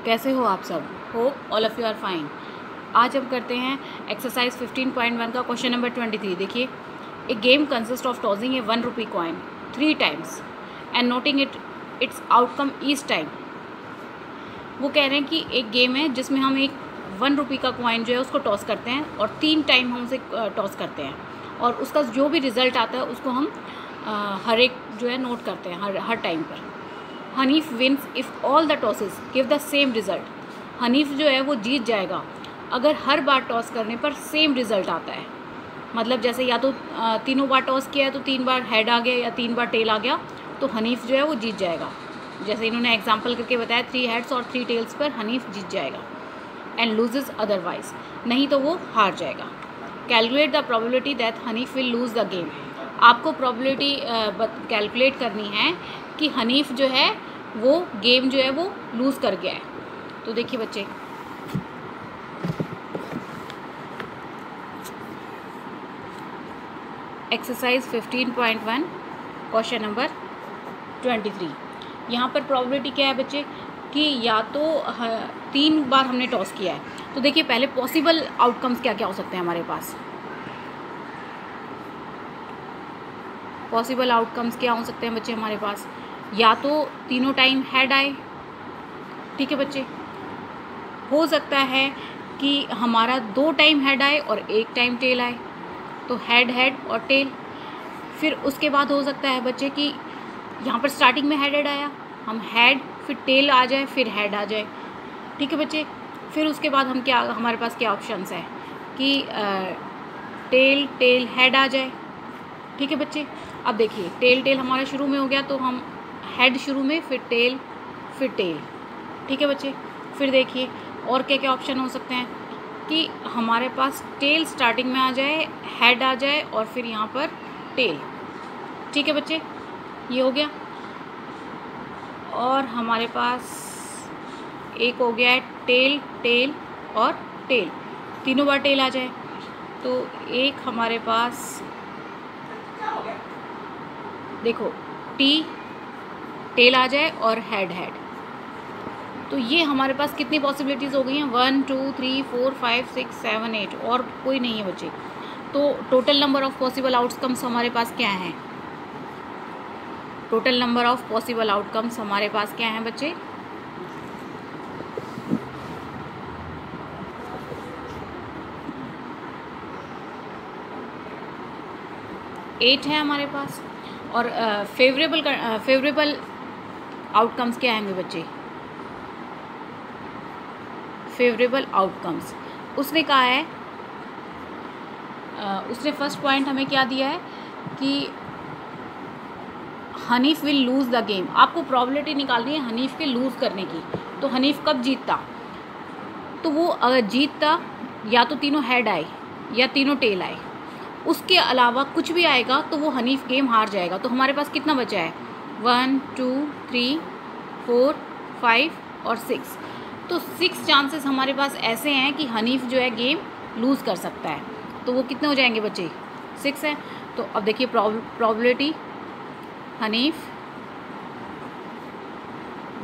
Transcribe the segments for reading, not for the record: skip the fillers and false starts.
कैसे हो आप सब? Hope all of you are fine. आज हम करते हैं एक्सरसाइज 15.1 का क्वेश्चन नंबर 23। देखिए, a game consist of tossing a 1 rupee coin 3 times and noting its outcome each time. वो कह रहे हैं कि एक गेम है जिसमें हम एक 1 रुपी का कॉइन जो है उसको टॉस करते हैं और 3 टाइम हम उसे टॉस करते हैं और उसका जो भी रिज़ल्ट आता है उसको हम हर एक जो है नोट करते हैं हर टाइम पर। Hanif wins if all the tosses give the same result. Hanif जो है वो जीत जाएगा अगर हर बार टॉस करने पर सेम रिज़ल्ट आता है। मतलब जैसे या तो तीनों बार टॉस किया है तो 3 बार हेड आ गया या 3 बार टेल आ गया तो हनीफ जो है वो जीत जाएगा। जैसे इन्होंने एग्जांपल करके बताया 3 हेड्स और 3 टेल्स पर हनीफ जीत जाएगा एंड लूजेस अदरवाइज, नहीं तो वो हार जाएगा। Calculate the probability that Hanif will lose the game. आपको प्रोबेबिलिटी कैलकुलेट करनी है कि हनीफ जो है वो गेम जो है वो लूज़ कर गया है। तो देखिए बच्चे, एक्सरसाइज 15.1 क्वेश्चन नंबर 23। यहाँ पर प्रोबेबिलिटी क्या है बच्चे कि या तो 3 बार हमने टॉस किया है। तो देखिए पहले पॉसिबल आउटकम्स क्या क्या हो सकते हैं हमारे पास। पॉसिबल आउटकम्स क्या हो सकते हैं बच्चे हमारे पास, या तो तीनों टाइम हेड आए, ठीक है बच्चे। हो सकता है कि हमारा 2 टाइम हेड आए और 1 टाइम टेल आए, तो हेड हेड और टेल। फिर उसके बाद हो सकता है बच्चे कि यहाँ पर स्टार्टिंग में हेड आया, हम हेड फिर टेल आ जाए फिर हेड आ जाए, ठीक है बच्चे। फिर उसके बाद हम क्या, हमारे पास क्या ऑप्शंस है कि टेल टेल हेड आ जाए, ठीक है बच्चे। अब देखिए टेल टेल हमारा शुरू में हो गया तो हम हेड शुरू में फिर टेल, ठीक है बच्चे। फिर देखिए और क्या क्या ऑप्शन हो सकते हैं कि हमारे पास टेल स्टार्टिंग में आ जाए, हेड आ जाए और फिर यहाँ पर टेल, ठीक है बच्चे, ये हो गया। और हमारे पास एक हो गया है टेल टेल और टेल, तीनों बार टेल आ जाए। तो एक हमारे पास देखो टेल आ जाए और हेड हेड। तो ये हमारे पास कितनी पॉसिबिलिटीज़ हो गई हैं, 1 2 3 4 5 6 7 8, और कोई नहीं है बच्चे। तो total number of possible outcomes हमारे पास क्या हैं, total number of possible outcomes हमारे पास क्या हैं बच्चे, एट है हमारे पास। और फेवरेबल आउटकम्स क्या हैं बच्चे, फेवरेबल आउटकम्स उसने कहा है, उसने फर्स्ट पॉइंट हमें क्या दिया है कि Hanif will lose the game. आपको प्रॉबिलिटी निकालनी है हनीफ के लूज़ करने की। तो हनीफ कब जीतता, तो वो अगर जीतता या तो तीनों हेड आए या तीनों टेल आए, उसके अलावा कुछ भी आएगा तो वो हनीफ गेम हार जाएगा। तो हमारे पास कितना बचा है, 1 2 3 4 5 और 6। तो 6 चांसेस हमारे पास ऐसे हैं कि हनीफ जो है गेम लूज़ कर सकता है। तो वो कितने हो जाएंगे बच्चे, 6 है। तो अब देखिए probability Hanif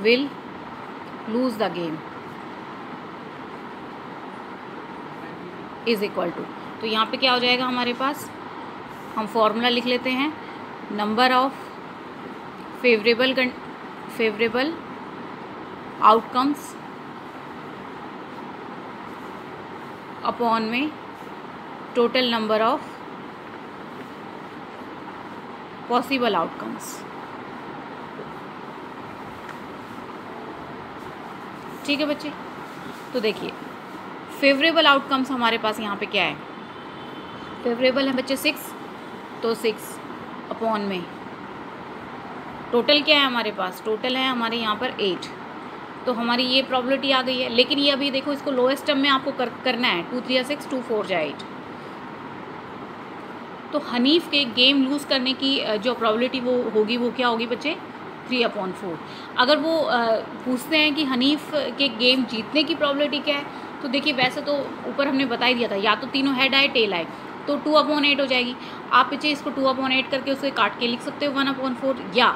will lose the game is equal to, तो यहाँ पे क्या हो जाएगा हमारे पास, हम फॉर्मूला लिख लेते हैं, number of favourable outcomes upon में total number of possible outcomes, ठीक है बच्चे। तो देखिए फेवरेबल आउटकम्स हमारे पास यहाँ पे क्या है, फेवरेबल है बच्चे 6, तो 6 अपॉन में टोटल क्या है हमारे पास, टोटल है हमारे यहाँ पर 8। तो हमारी ये प्रॉबिलिटी आ गई है। लेकिन ये अभी देखो इसको लोएस्ट टर्म में आपको करना है, 2 3 6 2 4 8। तो हनीफ के गेम लूज़ करने की जो प्रॉबिलिटी वो होगी वो क्या होगी बच्चे, 3/4। अगर वो पूछते हैं कि हनीफ के गेम जीतने की प्रॉबिलिटी क्या है, तो देखिए वैसे तो ऊपर हमने बता ही दिया था, या तो तीनों हेड आए टेल आए, तो 2/8 हो जाएगी। आप बच्चे इसको 2/8 करके उसे काट के लिख सकते हो 1/4, या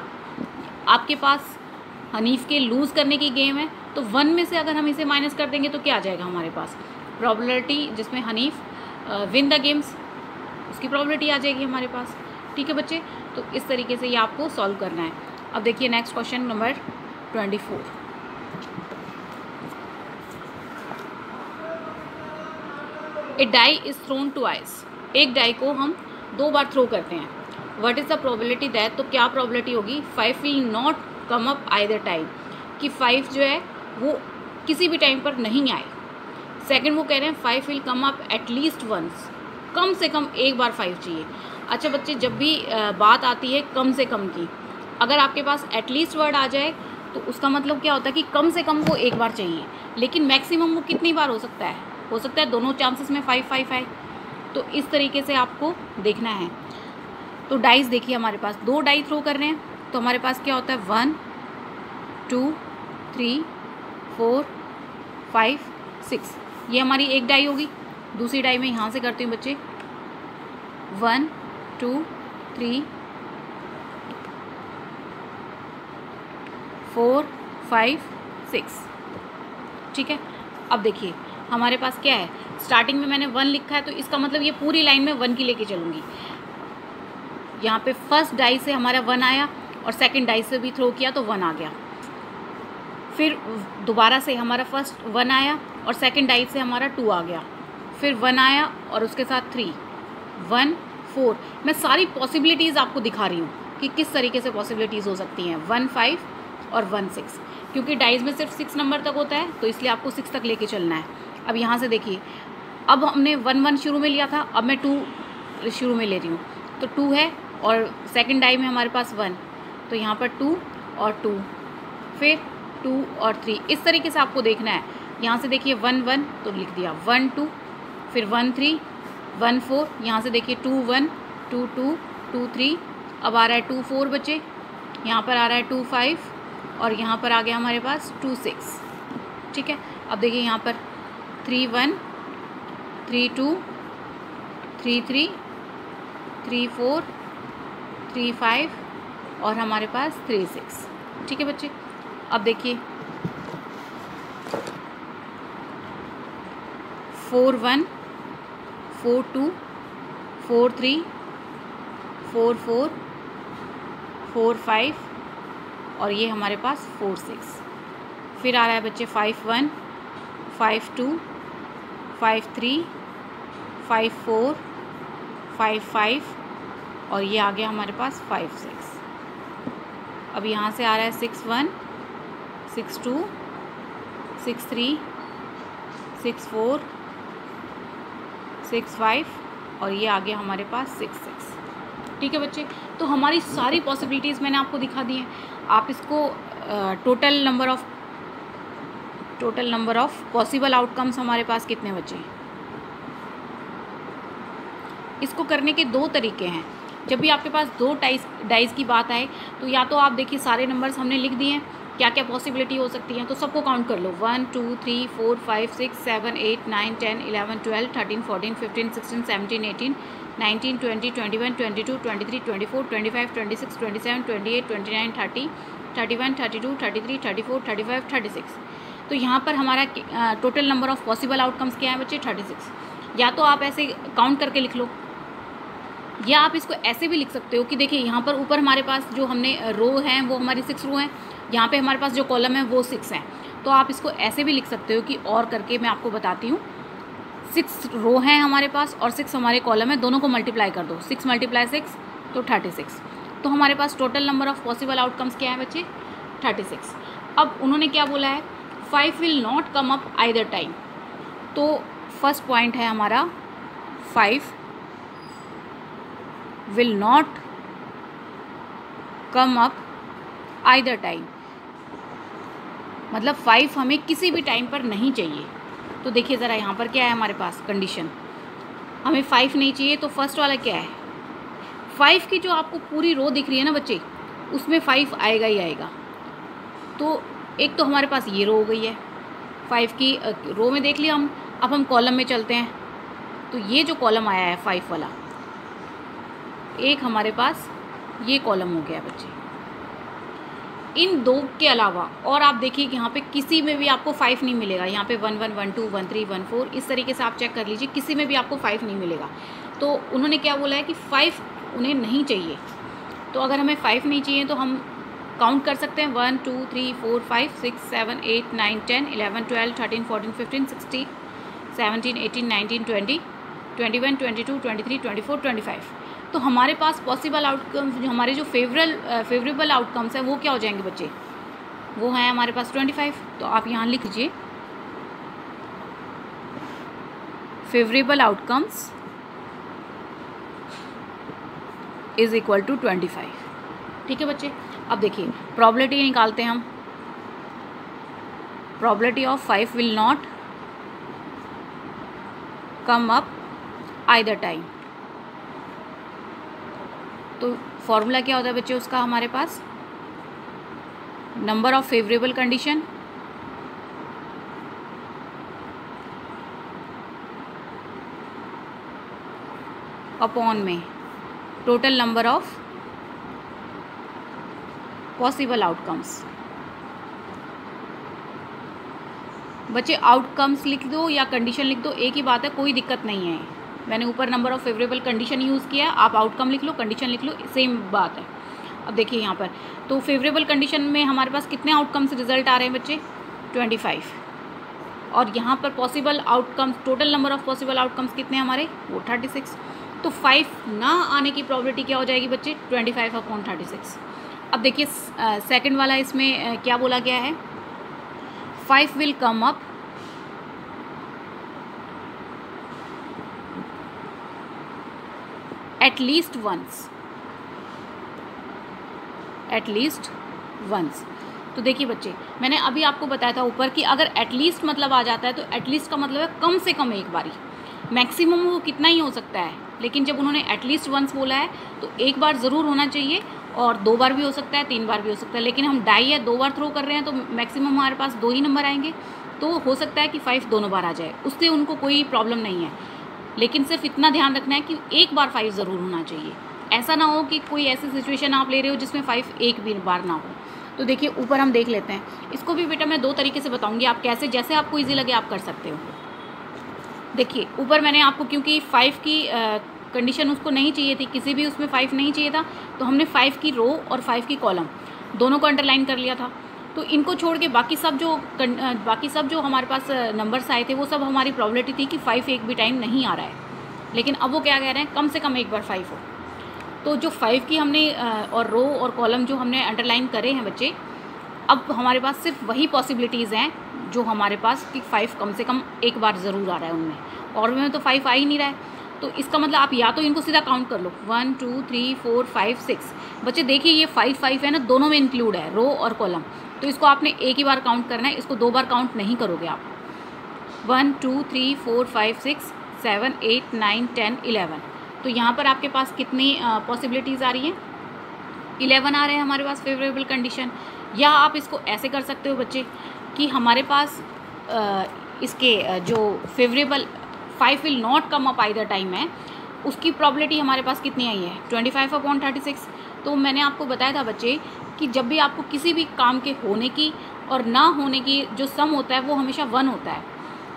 आपके पास हनीफ के लूज़ करने की गेम है तो 1 में से अगर हम इसे माइनस कर देंगे तो क्या आ जाएगा हमारे पास, प्रोबेबिलिटी जिसमें हनीफ विन द गेम्स, उसकी प्रोबेबिलिटी आ जाएगी हमारे पास। ठीक है बच्चे, तो इस तरीके से ये आपको सॉल्व करना है। अब देखिए next question number 24। A die is thrown twice, एक डाई को हम 2 बार थ्रो करते हैं। What is the probability that, तो क्या प्रोबेबिलिटी होगी, 5 will not come up either time, कि 5 जो है वो किसी भी टाइम पर नहीं आए। सेकंड वो कह रहे हैं 5 will come up at least once, कम से कम एक बार 5 चाहिए। अच्छा बच्चे, जब भी बात आती है कम से कम की, अगर आपके पास एटलीस्ट वर्ड आ जाए तो उसका मतलब क्या होता है कि कम से कम वो एक बार चाहिए, लेकिन मैक्सिमम वो कितनी बार हो सकता है, हो सकता है दोनों चांसेस में 5-5 आए। तो इस तरीके से आपको देखना है। तो डाइस देखिए हमारे पास 2 डाई थ्रो कर रहे हैं, तो हमारे पास क्या होता है 1 2 3 4 5 6, ये हमारी एक डाई होगी। दूसरी डाई में यहाँ से करती हूँ बच्चे, 1 2 3 4 5 6। ठीक है, अब देखिए हमारे पास क्या है, स्टार्टिंग में मैंने 1 लिखा है, तो इसका मतलब ये पूरी लाइन में 1 की लेके चलूँगी। यहाँ पे फर्स्ट डाई से हमारा 1 आया और सेकंड डाई से भी थ्रो किया तो 1 आ गया। फिर दोबारा से हमारा फर्स्ट 1 आया और सेकंड डाई से हमारा 2 आ गया। फिर 1 आया और उसके साथ 3 1 4। मैं सारी पॉसिबिलिटीज़ आपको दिखा रही हूँ कि किस तरीके से पॉसिबिलिटीज़ हो सकती हैं, 1 5 और 1 6, क्योंकि डाइज में सिर्फ 6 नंबर तक होता है, तो इसलिए आपको 6 तक लेके चलना है। अब यहाँ से देखिए, अब हमने 1 1 शुरू में लिया था, अब मैं 2 शुरू में ले रही हूँ, तो 2 है और सेकंड डाई में हमारे पास 1, तो यहाँ पर 2 और 2, फिर 2 और 3, इस तरीके से आपको देखना है। यहाँ से देखिए 1 1 तो लिख दिया, 1 2, फिर 1 3 1 4, यहाँ से देखिए 2 1 2 2 2 3, अब आ रहा है 2 4 बच्चे, यहाँ पर आ रहा है 2 5 और यहाँ पर आ गया हमारे पास 2 6। ठीक है, अब देखिए यहाँ पर 3 1 3 2 3 3 3 4 3 5 और हमारे पास 3 6। ठीक है बच्चे, अब देखिए 4 1 4 2 4 3 4 4 4 5 और ये हमारे पास 4 6। फिर आ रहा है बच्चे 5 1 5 2 5 3 5 4 5 5 और ये आ गया हमारे पास 5 6। अब यहाँ से आ रहा है 6 1 6 2 6 3 6 4 6 5 और ये आ गया हमारे पास 6 6। ठीक है बच्चे, तो हमारी सारी पॉसिबिलिटीज़ मैंने आपको दिखा दी हैं। आप इसको total number of possible outcomes हमारे पास कितने बचे हैं, इसको करने के 2 तरीके हैं। जब भी आपके पास 2 डाइस की बात आए तो या तो आप देखिए सारे नंबर्स हमने लिख दिए हैं, क्या क्या पॉसिबिलिटी हो सकती हैं, तो सबको काउंट कर लो, 1 2 3 4 5 6 7 8 9 10 11 12 13 14 15 16 17 18 19 20 21 22 23 24 25 26 27 28 29 30 31 32 33 34 35 36। तो यहाँ पर हमारा total number of possible outcomes क्या है बच्चे, 36। या तो आप ऐसे काउंट करके लिख लो, या आप इसको ऐसे भी लिख सकते हो कि देखिए यहाँ पर ऊपर हमारे पास जो हमने रो हैं वो हमारी 6 रो हैं, यहाँ पे हमारे पास जो कॉलम है वो 6 हैं। तो आप इसको ऐसे भी लिख सकते हो कि और करके मैं आपको बताती हूँ, 6 रो हैं हमारे पास और 6 हमारे कॉलम है, दोनों को मल्टीप्लाई कर दो, 6 × 6 तो 36। तो हमारे पास total number of possible outcomes क्या है बच्चे, 36। अब उन्होंने क्या बोला है, 5 will not come up either time. तो फर्स्ट पॉइंट है हमारा 5 will not come up either time, मतलब 5 हमें किसी भी टाइम पर नहीं चाहिए। तो देखिए ज़रा यहाँ पर क्या है हमारे पास कंडीशन, हमें 5 नहीं चाहिए, तो फर्स्ट वाला क्या है, 5 की जो आपको पूरी रो दिख रही है ना बच्चे, उसमें 5 आएगा ही आएगा। तो एक तो हमारे पास ये रो हो गई है, 5 की रो में देख लिया हम। अब हम कॉलम में चलते हैं, तो ये जो कॉलम आया है 5 वाला, एक हमारे पास ये कॉलम हो गया बच्चे। इन दो के अलावा और आप देखिए कि यहाँ पे किसी में भी आपको 5 नहीं मिलेगा। यहाँ पे 1 1 1 2 1 3 1 4 इस तरीके से आप चेक कर लीजिए, किसी में भी आपको 5 नहीं मिलेगा। तो उन्होंने क्या बोला है कि 5 उन्हें नहीं चाहिए। तो अगर हमें 5 नहीं चाहिए तो हम काउंट कर सकते हैं 1 2 3 4 5 6 7 8 9 10 11 12 13 14 15 16 17 18 19 20 21 22 23 24 25। तो हमारे पास पॉसिबल आउटकम्स जो हमारे जो फेवरेबल आउटकम्स हैं वो क्या हो जाएंगे बच्चे, वो हैं हमारे पास 25। तो आप यहाँ लिख लीजिए favourable outcomes is equal to 25। ठीक है बच्चे, अब देखिए प्रोबेबिलिटी निकालते हैं हम। Probability of 5 will not come up either time. तो फॉर्मूला क्या होता है बच्चे उसका, हमारे पास number of favourable condition upon में total number of possible outcomes. बच्चे आउटकम्स लिख दो या कंडीशन लिख दो, एक ही बात है, कोई दिक्कत नहीं है। मैंने ऊपर number of favourable condition use किया, आप आउटकम लिख लो, कंडीशन लिख लो, सेम बात है। अब देखिए यहाँ पर तो फेवरेबल कंडीशन में हमारे पास कितने आउटकम्स रिजल्ट आ रहे हैं बच्चे, 25। और यहाँ पर possible outcomes, total number of possible outcomes कितने हैं हमारे, वो 36। तो 5 ना आने की प्रोबेबिलिटी क्या हो जाएगी बच्चे, 25/36। अब देखिए सेकंड वाला इसमें क्या बोला गया है, 5 will come up at least once. तो देखिए बच्चे मैंने अभी आपको बताया था ऊपर कि अगर एटलीस्ट मतलब आ जाता है तो एटलीस्ट का मतलब है कम से कम एक बारी, मैक्सिमम वो कितना ही हो सकता है। लेकिन जब उन्होंने एटलीस्ट वंस बोला है तो एक बार ज़रूर होना चाहिए, और 2 बार भी हो सकता है, 3 बार भी हो सकता है। लेकिन हम डाई या 2 बार थ्रो कर रहे हैं तो मैक्सिमम हमारे पास 2 ही नंबर आएंगे। तो हो सकता है कि 5 दोनों बार आ जाए, उससे उनको कोई प्रॉब्लम नहीं है। लेकिन सिर्फ इतना ध्यान रखना है कि एक बार 5 ज़रूर होना चाहिए। ऐसा ना हो कि कोई ऐसी सिचुएशन आप ले रहे हो जिसमें 5 एक भी बार ना हो। तो देखिए ऊपर हम देख लेते हैं, इसको भी बेटा मैं 2 तरीके से बताऊंगी, आप कैसे जैसे आपको ईजी लगे आप कर सकते हो। देखिए ऊपर मैंने आपको, क्योंकि 5 की कंडीशन उसको नहीं चाहिए थी, किसी भी उसमें 5 नहीं चाहिए था, तो हमने 5 की रो और 5 की कॉलम दोनों को अंडरलाइन कर लिया था। तो इनको छोड़ के बाकी सब जो हमारे पास नंबर्स आए थे वो सब हमारी प्रॉबिलिटी थी कि 5 एक भी टाइम नहीं आ रहा है। लेकिन अब वो क्या कह रहे हैं, कम से कम एक बार 5 हो। तो जो 5 की हमने और रो और कॉलम जो हमने अंडरलाइन करे हैं बच्चे, अब हमारे पास सिर्फ वही पॉसिबिलिटीज़ हैं जो हमारे पास कि 5 कम से कम एक बार ज़रूर आ रहा है उनमें, और में तो 5 आ ही नहीं रहा है। तो इसका मतलब आप या तो इनको सीधा काउंट कर लो, 1 2 3 4 5 6। बच्चे देखिए ये 5 है ना, दोनों में इंक्लूड है रो और कॉलम, तो इसको आपने एक ही बार काउंट करना है, इसको 2 बार काउंट नहीं करोगे आप। 1 2 3 4 5 6 7 8 9 10 11। तो यहाँ पर आपके पास कितनी पॉसिबिलिटीज़ आ रही हैं, 11 आ रहे हैं हमारे पास फेवरेबल कंडीशन। या आप इसको ऐसे कर सकते हो बच्चे कि हमारे पास इसके जो favourable 5 will not come up either time है, उसकी प्रॉबिलिटी हमारे पास कितनी आई है, 25/36। तो मैंने आपको बताया था बच्चे कि जब भी आपको किसी भी काम के होने की और ना होने की जो सम होता है वो हमेशा 1 होता है।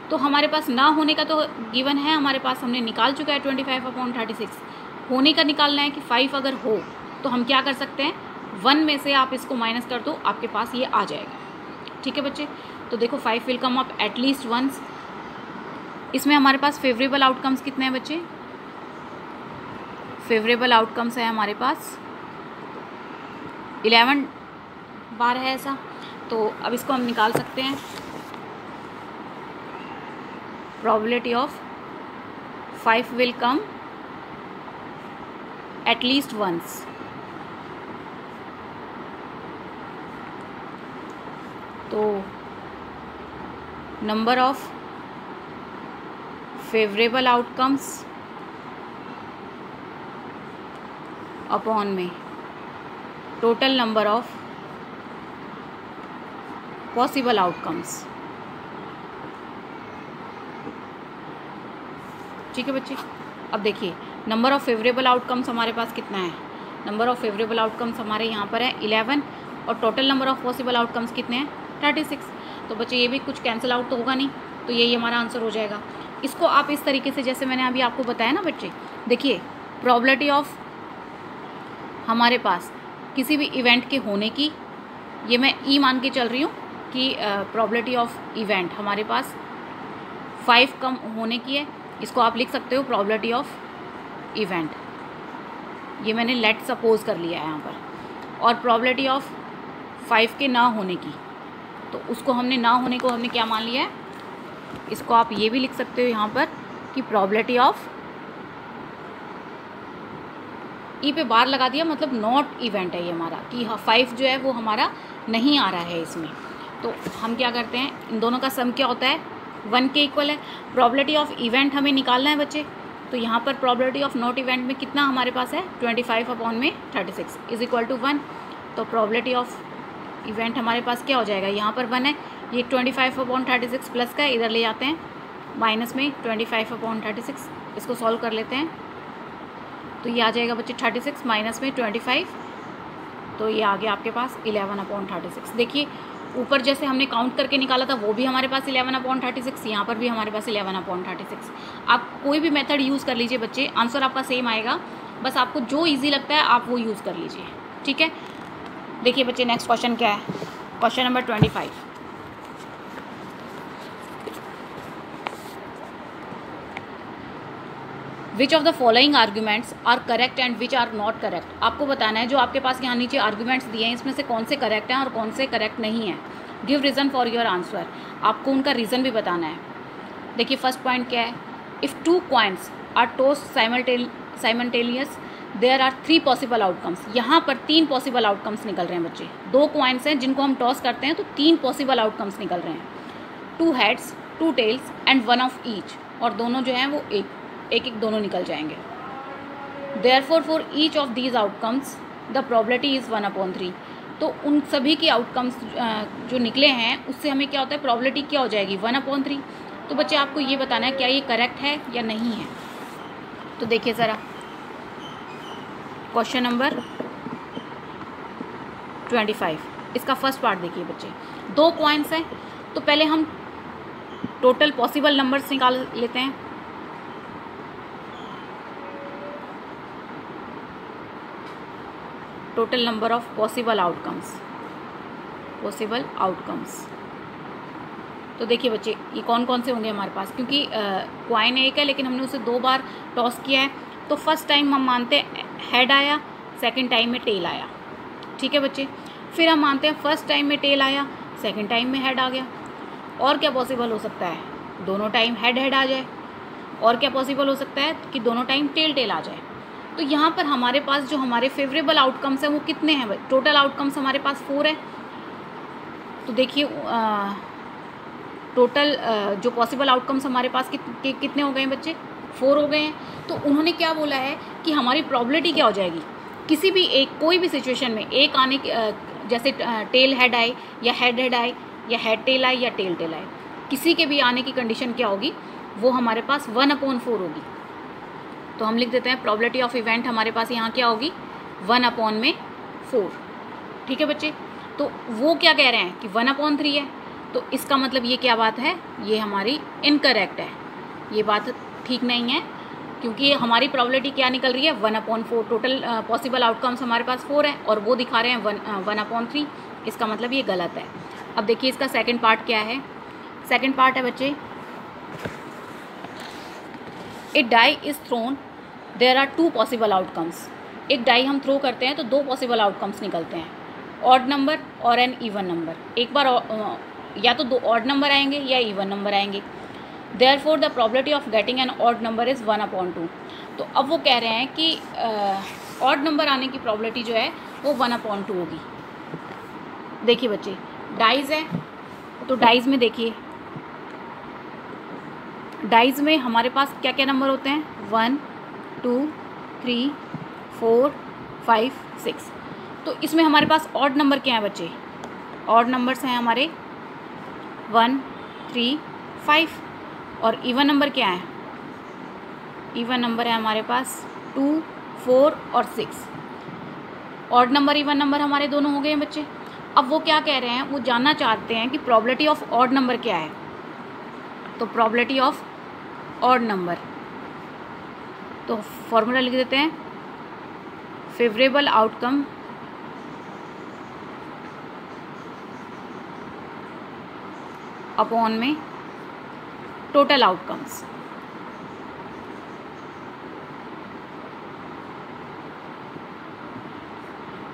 तो हमारे पास ना होने का तो गिवन है हमारे पास, हमने निकाल चुका है 25/36। होने का निकालना है कि 5 अगर हो तो हम क्या कर सकते हैं, 1 में से आप इसको माइनस कर दो, आपके पास ये आ जाएगा। ठीक है बच्चे, तो देखो 5 will come up at least once. इसमें हमारे पास फेवरेबल आउटकम्स कितने हैं बच्चे, फेवरेबल आउटकम्स है हमारे पास 11 बार है ऐसा। तो अब इसको हम निकाल सकते हैं, probability of 5 will come at least once। तो number of favourable outcomes upon में total number of possible outcomes. ठीक है बच्चे, अब देखिए नंबर ऑफ़ फेवरेबल आउटकम्स हमारे पास कितना है, नंबर ऑफ़ फेवरेबल आउटकम्स हमारे यहाँ पर है 11, और total number of possible outcomes कितने हैं 36। तो बच्चे ये भी कुछ कैंसिल आउट तो होगा नहीं, तो यही हमारा आंसर हो जाएगा। इसको आप इस तरीके से जैसे मैंने अभी आपको बताया ना बच्चे, देखिए प्रोबेबिलिटी ऑफ हमारे पास किसी भी इवेंट के होने की, ये मैं ई मान के चल रही हूँ कि प्रोबेबिलिटी ऑफ इवेंट हमारे पास 5 कम होने की है, इसको आप लिख सकते हो प्रोबेबिलिटी ऑफ इवेंट, ये मैंने लेट सपोज कर लिया है यहाँ पर। और प्रोबेबिलिटी ऑफ 5 के ना होने की, तो उसको हमने ना होने को हमने क्या मान लिया है, इसको आप ये भी लिख सकते हो यहाँ पर कि प्रोबेबिलिटी ऑफ ई पे बार लगा दिया, मतलब नॉट इवेंट है ये हमारा, कि 5 जो है वो हमारा नहीं आ रहा है इसमें। तो हम क्या करते हैं, इन दोनों का सम क्या होता है 1 के इक्वल है। प्रोबेबिलिटी ऑफ इवेंट हमें निकालना है बच्चे, तो यहाँ पर प्रोबेबिलिटी ऑफ नॉट इवेंट में कितना हमारे पास है 25/36 इज इक्वल टू 1। तो प्रोबेबिलिटी ऑफ इवेंट हमारे पास क्या हो जाएगा, यहाँ पर 1 है, ये 25/36 प्लस का इधर ले जाते हैं माइनस में 25/36, इसको सॉल्व कर लेते हैं तो ये आ जाएगा बच्चे 36 माइनस में 25, तो ये आ गया आपके पास 11/36। देखिए ऊपर जैसे हमने काउंट करके निकाला था वो भी हमारे पास 11/36, यहाँ पर भी हमारे पास 11/36। आप कोई भी मेथड यूज़ कर लीजिए बच्चे, आंसर आपका सेम आएगा, बस आपको जो इजी लगता है आप वो यूज़ कर लीजिए, ठीक है। देखिए बच्चे नेक्स्ट क्वेश्चन क्या है, question number 25। Which of the following arguments are correct and which are not correct. आपको बताना है जो आपके पास यहाँ नीचे आर्ग्यूमेंट्स दिए हैं इसमें से कौन से करेक्ट हैं और कौन से करेक्ट नहीं हैं। Give reason for your answer, आपको उनका रीज़न भी बताना है। देखिए फर्स्ट पॉइंट क्या है, if 2 coins are tossed simultaneous there are 3 possible outcomes. यहाँ पर 3 पॉसिबल आउटकम्स निकल रहे हैं बच्चे, 2 कॉइन्स हैं जिनको हम टॉस करते हैं तो 3 पॉसिबल आउटकम्स निकल रहे हैं, 2 heads 2 tails and 1 of each, और दोनों जो हैं वो एक दोनों निकल जाएंगे। Therefore for each of these outcomes the probability is 1/3। तो उन सभी की आउटकम्स जो निकले हैं उससे हमें क्या होता है, प्रोबेबिलिटी क्या हो जाएगी 1/3। तो बच्चे आपको ये बताना है क्या ये करेक्ट है या नहीं है। तो देखिए ज़रा क्वेश्चन नंबर 25, इसका फर्स्ट पार्ट देखिए बच्चे, 2 कॉइन्स हैं तो पहले हम टोटल पॉसिबल नंबर्स निकाल लेते हैं। Total number of possible outcomes, तो देखिए बच्चे ये कौन कौन से होंगे हमारे पास, क्योंकि कॉइन एक है लेकिन हमने उसे 2 बार टॉस किया है, तो फर्स्ट टाइम हम मानते हैं हेड आया, सेकंड टाइम में टेल आया, ठीक है बच्चे। फिर हम मानते हैं फर्स्ट टाइम में टेल आया, सेकंड टाइम में हेड आ गया। और क्या पॉसिबल हो सकता है, दोनों टाइम हेड आ जाए। और क्या पॉसिबल हो सकता है कि दोनों टाइम टेल आ जाए। तो यहाँ पर हमारे पास जो हमारे फेवरेबल आउटकम्स हैं वो कितने हैं, टोटल आउटकम्स हमारे पास 4 है। तो देखिए टोटल जो पॉसिबल आउटकम्स हमारे पास कितने हो गए हैं बच्चे, 4 हो गए हैं। तो उन्होंने क्या बोला है कि हमारी प्रोबेबिलिटी क्या हो जाएगी, किसी भी एक कोई भी सिचुएशन में एक आने की, जैसे टेल हेड आए या हेड आए या हेड टेल आए या टेल आए, किसी के भी आने की कंडीशन क्या होगी, वो हमारे पास 1/4 होगी। तो हम लिख देते हैं प्रोबेबिलिटी ऑफ इवेंट हमारे पास यहाँ क्या होगी 1/4, ठीक है बच्चे। तो वो क्या कह रहे हैं कि 1/3 है, तो इसका मतलब ये क्या बात है, ये हमारी इनकरेक्ट है, ये बात ठीक नहीं है, क्योंकि हमारी प्रोबेबिलिटी क्या निकल रही है 1/4। टोटल पॉसिबल आउटकम्स हमारे पास 4 हैं और वो दिखा रहे हैं 1/3, इसका मतलब ये गलत है। अब देखिए इसका सेकंड पार्ट क्या है, सेकंड पार्ट है बच्चे, a die is thrown there are 2 possible outcomes. एक डाई हम थ्रो करते हैं तो 2 पॉसिबल आउटकम्स निकलते हैं, ऑड नंबर और एन इवन नंबर। एक बार या तो 2 ऑड नंबर आएंगे या इवन नंबर आएंगे। Therefore the probability of getting an odd number is 1/2। तो अब वो कह रहे हैं कि ऑड नंबर आने की प्रोबेबिलिटी जो है वो 1/2 होगी। देखिए बच्चे डाइज़ है, तो डाइज़ में देखिए, डाइज़ में हमारे पास क्या क्या नंबर होते हैं 1 2 3 4 5 6। तो इसमें हमारे पास ऑड नंबर क्या है बच्चे, ऑड नंबर्स हैं हमारे 1 3 5, और इवन नंबर क्या है, इवन नंबर है हमारे पास 2 4 और 6। ऑड नंबर इवन नंबर हमारे दोनों हो गए हैं बच्चे। अब वो क्या कह रहे हैं, वो जानना चाहते हैं कि प्रोबेबिलिटी ऑफ ऑड नंबर क्या है। तो प्रोबेबिलिटी ऑफ ऑड नंबर, तो फॉर्मूला लिख देते हैं, फेवरेबल आउटकम अपॉन में टोटल आउटकम्स।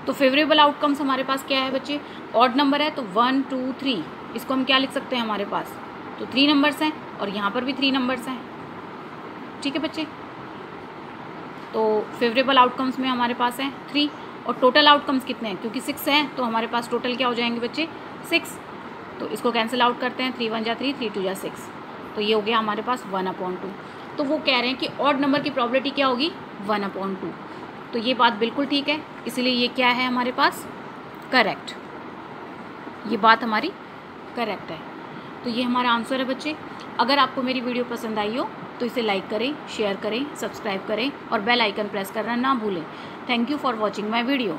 तो फेवरेबल आउटकम्स हमारे पास क्या है बच्चे, ऑड नंबर है तो 1 2 3, इसको हम क्या लिख सकते हैं, हमारे पास तो 3 नंबर्स हैं और यहाँ पर भी 3 नंबर्स हैं। ठीक है बच्चे, तो फेवरेबल आउटकम्स में हमारे पास है 3 और टोटल आउटकम्स कितने हैं, क्योंकि 6 हैं तो हमारे पास टोटल क्या हो जाएंगे बच्चे 6। तो इसको कैंसिल आउट करते हैं, 3 1 जा 3, 3 2 जा 6, तो ये हो गया हमारे पास 1/2। तो वो कह रहे हैं कि ऑड नंबर की प्रोबेबिलिटी क्या होगी 1/2। तो ये बात बिल्कुल ठीक है, इसीलिए ये क्या है हमारे पास करेक्ट, ये बात हमारी करेक्ट है। तो ये हमारा आंसर है बच्चे। अगर आपको मेरी वीडियो पसंद आई हो तो इसे लाइक करें, शेयर करें, सब्सक्राइब करें और बेल आइकन प्रेस करना ना भूलें। Thank you for watching my video.